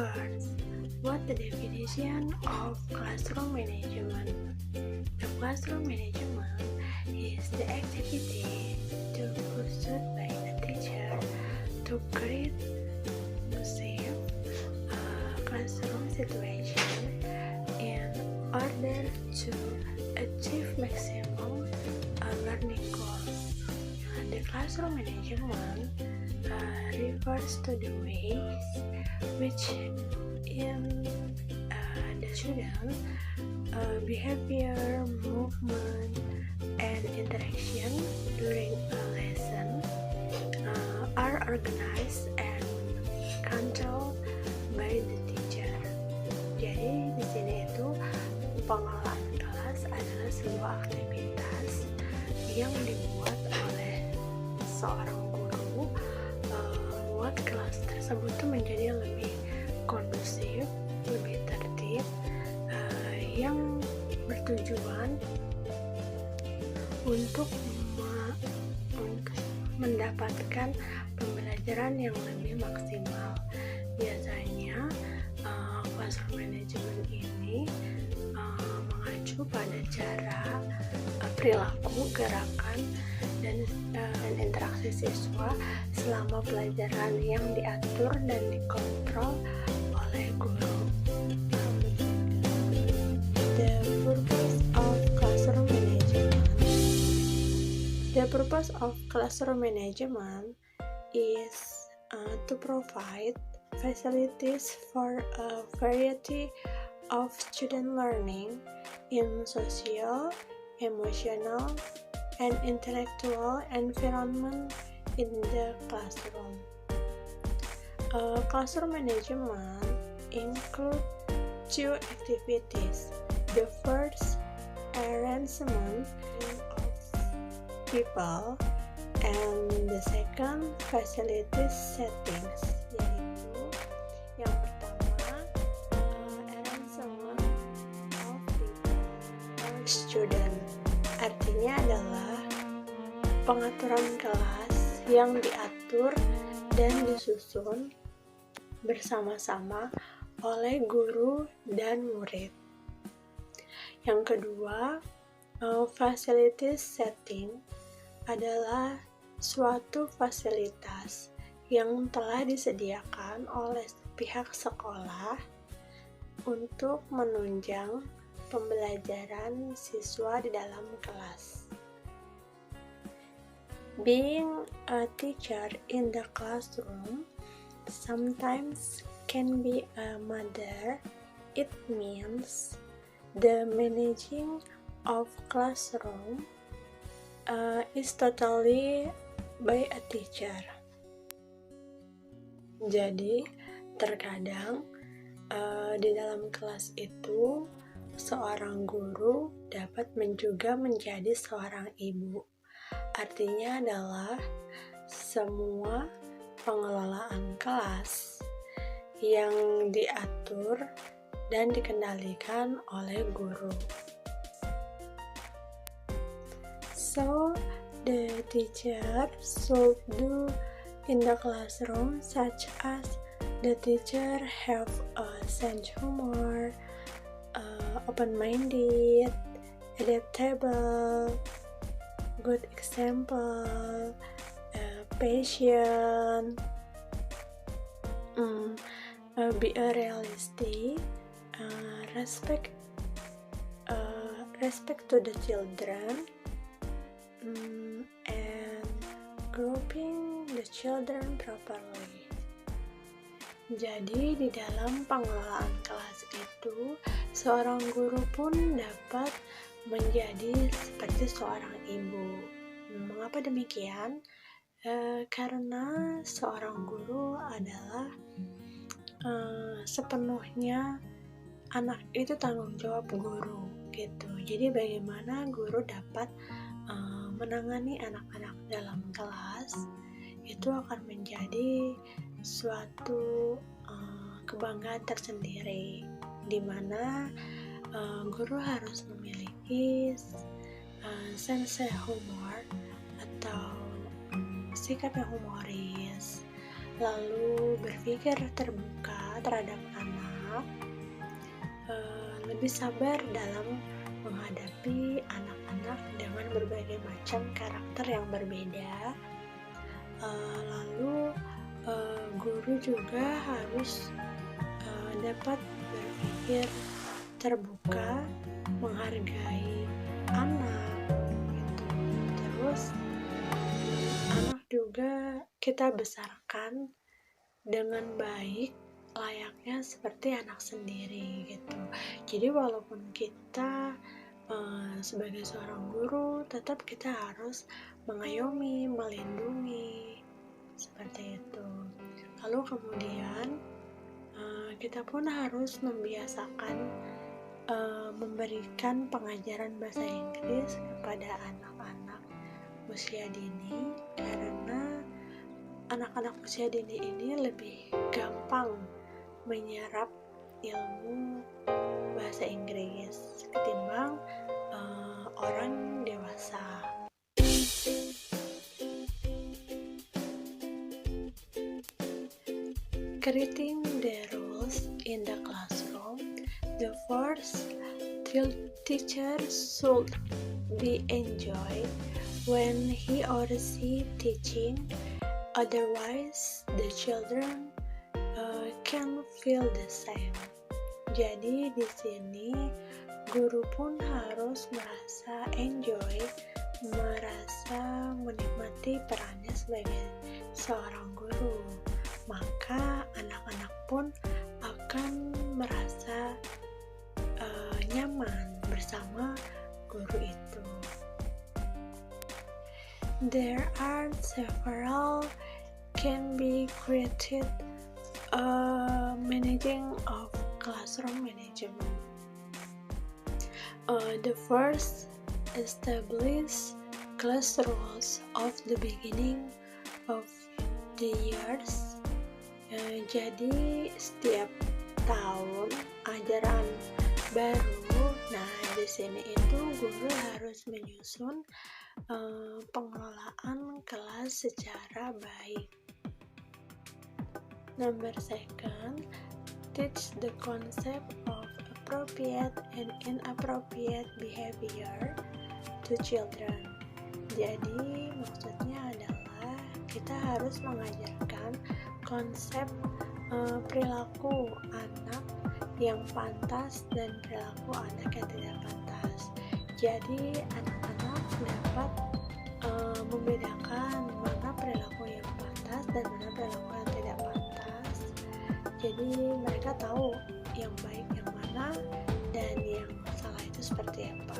First, what the definition of classroom management? The classroom management is the activity pursued by a teacher to create safe classroom situation in order to achieve maximum learning goals. The classroom management refers to the ways which in the student behavior, movement, and interaction during a lesson are organized and controlled by the teacher. Jadi di sini itu pengelolaan kelas adalah sebuah aktivitas yang dibuat oleh seorang guru membuat kelas tersebut tuh menjadi lebih kondusif, lebih tertib, yang bertujuan untuk mendapatkan pembelajaran yang lebih maksimal. Biasanya classroom management ini mengacu pada cara perilaku, gerakan, dan interaksi siswa selama pelajaran yang diatur dan dikontrol oleh guru. The purpose of classroom management is to provide facilities for a variety of student learning in social, emotional, and intellectual environment in the classroom. Classroom management includes two activities. The first, arrangement of people, and the second, facilities settings, yaitu yang pertama, arrangement of people or student, artinya adalah pengaturan kelas yang diatur dan disusun bersama-sama oleh guru dan murid. Yang kedua, facilities setting adalah suatu fasilitas yang telah disediakan oleh pihak sekolah untuk menunjang pembelajaran siswa di dalam kelas. Being a teacher in the classroom sometimes can be a mother. It means the managing of classroom is totally by a teacher. Jadi terkadang di dalam kelas itu seorang guru dapat juga menjadi seorang ibu. Artinya adalah semua pengelolaan kelas yang diatur dan dikendalikan oleh guru. So, the teacher should do in the classroom such as the teacher have a sense of humor, open-minded, adaptable, good example, patient, be a realistic, respect to the children, and grouping the children properly. Jadi di dalam pengelolaan kelas itu, seorang guru pun dapat menjadi seperti seorang ibu. Mengapa demikian? Karena seorang guru adalah sepenuhnya anak itu tanggung jawab guru gitu. Jadi bagaimana guru dapat menangani anak-anak dalam kelas itu akan menjadi suatu kebanggaan tersendiri, di mana guru harus memiliki sense humor atau sikap yang humoris, lalu berpikir terbuka terhadap anak, lebih sabar dalam menghadapi anak-anak dengan berbagai macam karakter yang berbeda. Lalu guru juga harus dapat berpikir terbuka, menghargai anak gitu. Terus anak juga kita besarkan dengan baik, layaknya seperti anak sendiri gitu. Jadi walaupun kita sebagai seorang guru, tetap kita harus mengayomi, melindungi, seperti itu. Lalu kemudian kita pun harus membiasakan memberikan pengajaran bahasa Inggris kepada anak-anak usia dini, karena anak-anak usia dini ini lebih gampang menyerap ilmu bahasa Inggris ketimbang orang dewasa. Creating the rules in the classroom, the first teacher should be enjoyed when he or she teaching, otherwise the children can feel the same. Jadi di sini guru pun harus merasa enjoy, merasa menikmati perannya sebagai seorang guru. Maka anak-anak pun akan merasa nyaman bersama guru itu. There are several can be created managing of classroom management. The first, establish class rules of the beginning of the years. Jadi setiap tahun ajaran baru, nah di sini itu guru harus menyusun pengelolaan kelas secara baik. Number second, teach the concept of appropriate and inappropriate behavior to children. Jadi maksudnya adalah kita harus mengajarkan konsep perilaku anak yang pantas dan perilaku anak yang tidak pantas. Jadi anak-anak dapat membedakan mana perilaku yang pantas dan mana perilaku yang tidak pantas. Jadi mereka tahu yang baik yang mana dan yang salah itu seperti apa.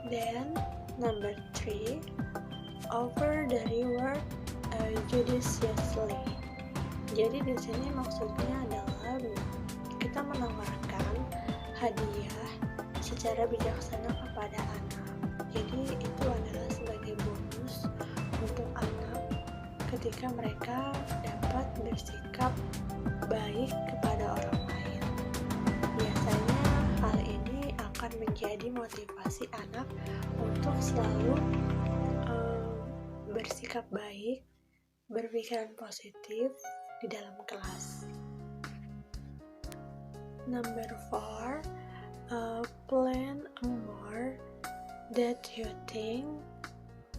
Then number 3, offer the reward judiciously. Jadi di sini maksudnya adalah kita menawarkan hadiah secara bijaksana kepada anak. Jadi itu adalah sebagai bonus untuk anak ketika mereka dapat bersikap baik kepada orang lain. Biasanya hal ini akan menjadi motivasi anak untuk selalu bersikap baik, berpikiran positif di dalam kelas. Number 4, plan more that you think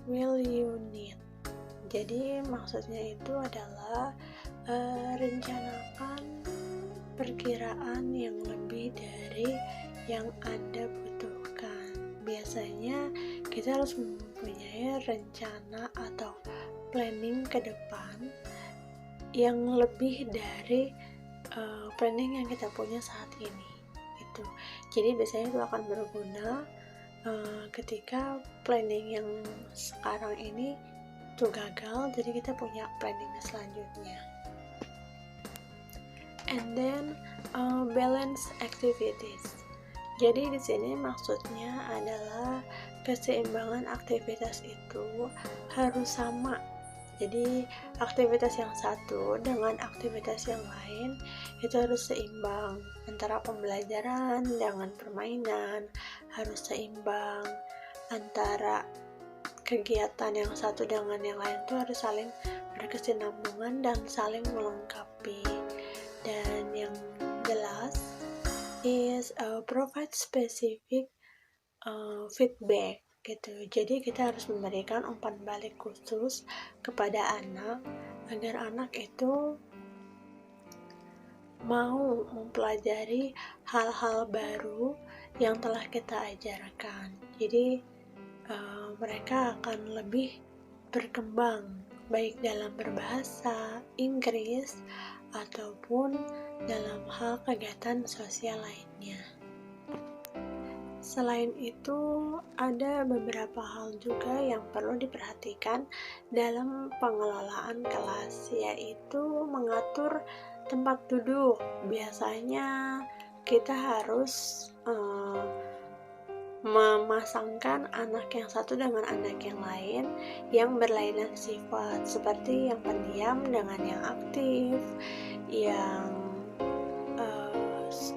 will you need. Jadi maksudnya itu adalah rencanakan perkiraan yang lebih dari yang Anda butuhkan. Biasanya kita harus mempunyai rencana atau planning ke depan yang lebih dari planning yang kita punya saat ini. Itu. Jadi biasanya itu akan berguna ketika planning yang sekarang ini itu gagal, jadi kita punya planning selanjutnya. And then balance activities. Jadi di sini maksudnya adalah keseimbangan aktivitas itu harus sama. Jadi aktivitas yang satu dengan aktivitas yang lain itu harus seimbang. Antara pembelajaran dengan permainan harus seimbang. Antara kegiatan yang satu dengan yang lain itu harus saling berkesinambungan dan saling melengkapi. Dan yang jelas is provide specific feedback gitu. Jadi kita harus memberikan umpan balik khusus kepada anak agar anak itu mau mempelajari hal-hal baru yang telah kita ajarkan. Jadi mereka akan lebih berkembang baik dalam berbahasa Inggris ataupun dalam hal kegiatan sosial lainnya. Selain itu, ada beberapa hal juga yang perlu diperhatikan dalam pengelolaan kelas, yaitu mengatur tempat duduk. Biasanya kita harus memasangkan anak yang satu dengan anak yang lain yang berlainan sifat, seperti yang pendiam dengan yang aktif, yang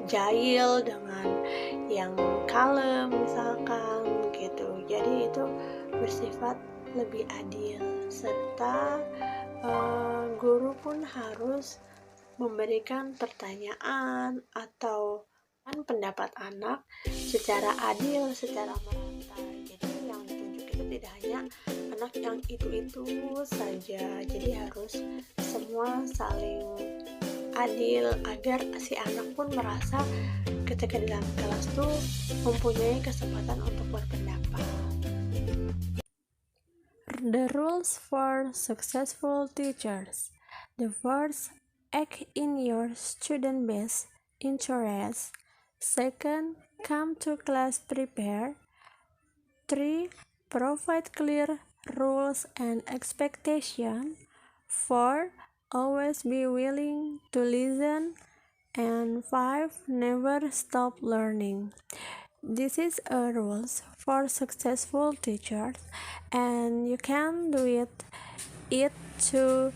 jahil dengan yang kalem misalkan gitu. Jadi itu bersifat lebih adil, serta guru pun harus memberikan pertanyaan atau pendapat anak secara adil, secara merata. Jadi yang ditunjuk itu tidak hanya anak yang itu saja, jadi harus semua saling adil agar si anak pun merasa ketika di dalam kelas tuh mempunyai kesempatan untuk berpendapat. The rules for successful teachers. The first, act in your student best interest. Second, come to class prepared. 3. Provide clear rules and expectations. 4. Always be willing to listen. And 5. Never stop learning. This is a rules for successful teachers, and you can do it too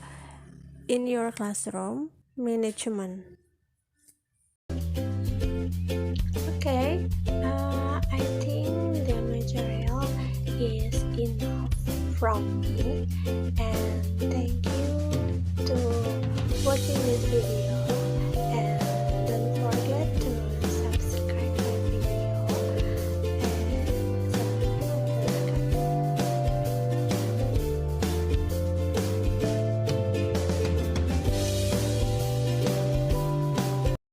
in your classroom management. Okay, I think the material is enough from me, and thank you to watching this video.